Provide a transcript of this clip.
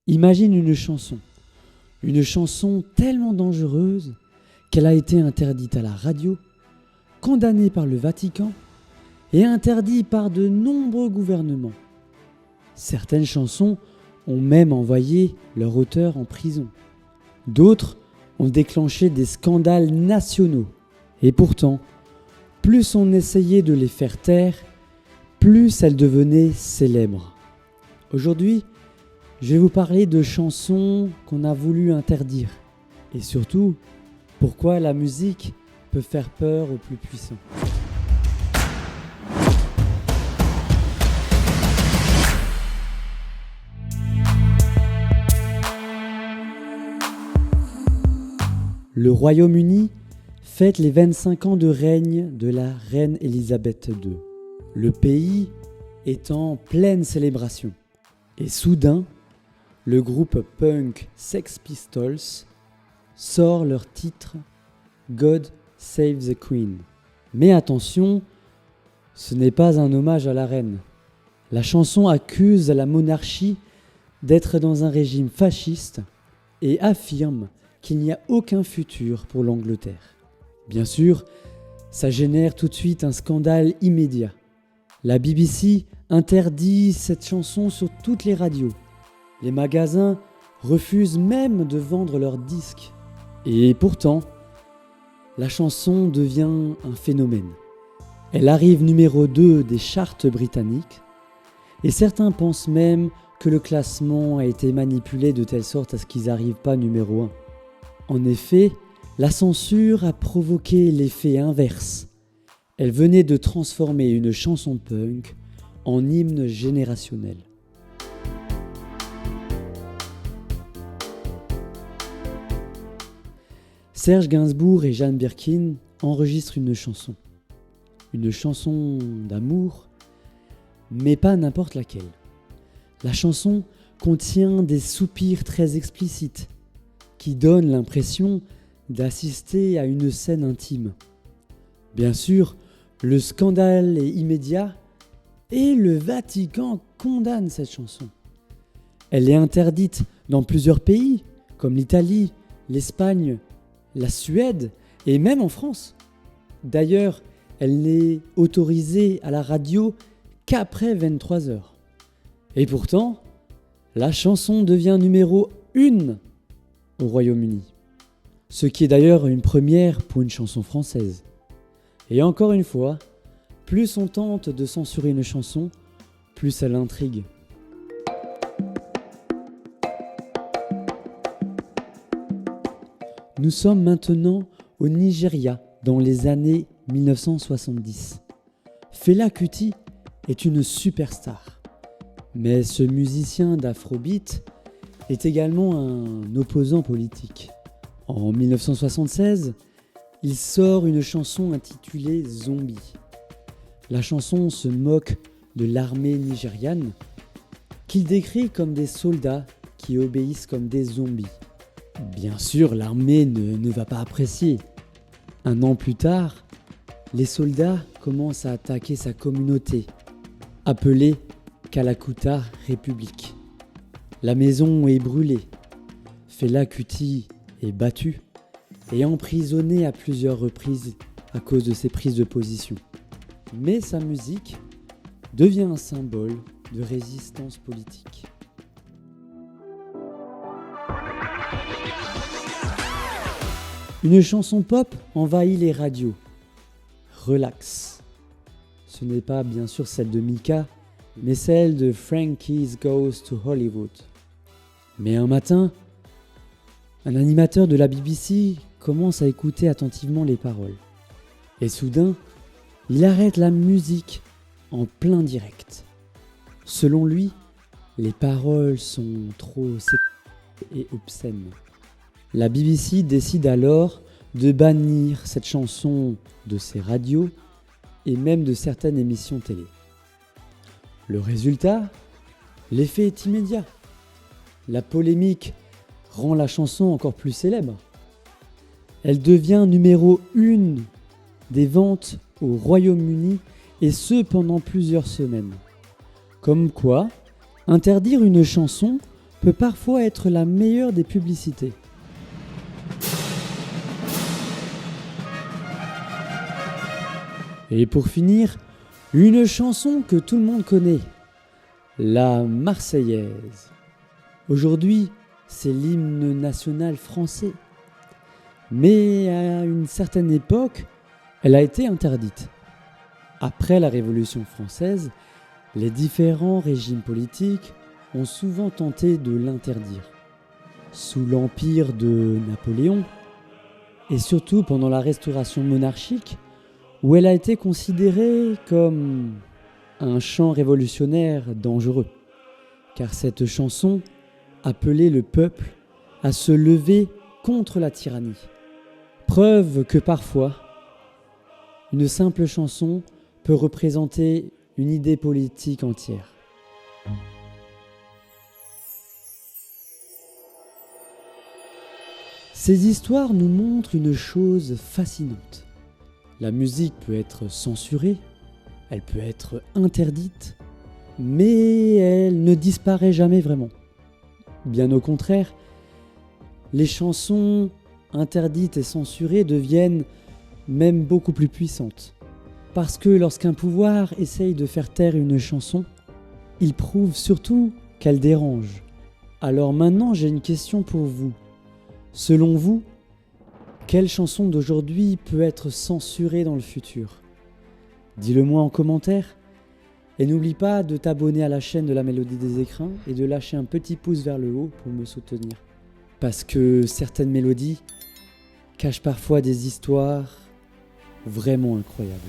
Imagine une chanson tellement dangereuse qu'elle a été interdite à la radio, condamnée par le Vatican et interdite par de nombreux gouvernements. Certaines chansons ont même envoyé leur auteur en prison. D'autres ont déclenché des scandales nationaux. Et pourtant, plus on essayait de les faire taire, plus elles devenaient célèbres. Aujourd'hui, je vais vous parler de chansons qu'on a voulu interdire. Et surtout, pourquoi la musique peut faire peur aux plus puissants. Le Royaume-Uni fête les 25 ans de règne de la reine Élisabeth II. Le pays est en pleine célébration. Et soudain, le groupe punk Sex Pistols sort leur titre God Save the Queen. Mais attention, ce n'est pas un hommage à la reine. La chanson accuse la monarchie d'être dans un régime fasciste et affirme qu'il n'y a aucun futur pour l'Angleterre. Bien sûr, ça génère tout de suite un scandale immédiat. La BBC interdit cette chanson sur toutes les radios. Les magasins refusent même de vendre leurs disques. Et pourtant, la chanson devient un phénomène. Elle arrive numéro 2 des charts britanniques et certains pensent même que le classement a été manipulé de telle sorte à ce qu'ils n'arrivent pas numéro 1. En effet, la censure a provoqué l'effet inverse. Elle venait de transformer une chanson punk en hymne générationnel. Serge Gainsbourg et Jane Birkin enregistrent une chanson d'amour, mais pas n'importe laquelle. La chanson contient des soupirs très explicites qui donnent l'impression d'assister à une scène intime. Bien sûr, le scandale est immédiat et le Vatican condamne cette chanson. Elle est interdite dans plusieurs pays, comme l'Italie, l'Espagne, la Suède et même en France. D'ailleurs, elle n'est autorisée à la radio qu'après 23h. Et pourtant, la chanson devient numéro 1 au Royaume-Uni. Ce qui est d'ailleurs une première pour une chanson française. Et encore une fois, plus on tente de censurer une chanson, plus elle intrigue. Nous sommes maintenant au Nigeria, dans les années 1970. Fela Kuti est une superstar. Mais ce musicien d'afrobeat est également un opposant politique. En 1976, il sort une chanson intitulée Zombie. La chanson se moque de l'armée nigériane, qu'il décrit comme des soldats qui obéissent comme des zombies. Bien sûr, l'armée ne va pas apprécier. Un an plus tard, les soldats commencent à attaquer sa communauté, appelée Kalakuta République. La maison est brûlée. Fela Kuti est battu et emprisonné à plusieurs reprises à cause de ses prises de position. Mais sa musique devient un symbole de résistance politique. Une chanson pop envahit les radios. Relax. Ce n'est pas bien sûr celle de Mika, mais celle de Frankie's Goes to Hollywood. Mais un matin, un animateur de la BBC commence à écouter attentivement les paroles. Et soudain, il arrête la musique en plein direct. Selon lui, les paroles sont trop sexuelles et obscènes. La BBC décide alors de bannir cette chanson de ses radios et même de certaines émissions télé. Le résultat, l'effet est immédiat. La polémique rend la chanson encore plus célèbre. Elle devient numéro 1 des ventes au Royaume-Uni et ce pendant plusieurs semaines. Comme quoi, interdire une chanson peut parfois être la meilleure des publicités. Et pour finir, une chanson que tout le monde connaît, la Marseillaise. Aujourd'hui, c'est l'hymne national français. Mais à une certaine époque, elle a été interdite. Après la Révolution française, les différents régimes politiques ont souvent tenté de l'interdire. Sous l'empire de Napoléon, et surtout pendant la Restauration monarchique, où elle a été considérée comme un chant révolutionnaire dangereux, car cette chanson appelait le peuple à se lever contre la tyrannie. Preuve que parfois, une simple chanson peut représenter une idée politique entière. Ces histoires nous montrent une chose fascinante. La musique peut être censurée, elle peut être interdite, mais elle ne disparaît jamais vraiment. Bien au contraire, les chansons interdites et censurées deviennent même beaucoup plus puissantes. Parce que lorsqu'un pouvoir essaye de faire taire une chanson, il prouve surtout qu'elle dérange. Alors maintenant, j'ai une question pour vous. Selon vous, quelle chanson d'aujourd'hui peut être censurée dans le futur ? Dis-le-moi en commentaire. Et n'oublie pas de t'abonner à la chaîne de la Mélodie des Écrins et de lâcher un petit pouce vers le haut pour me soutenir. Parce que certaines mélodies cachent parfois des histoires vraiment incroyables.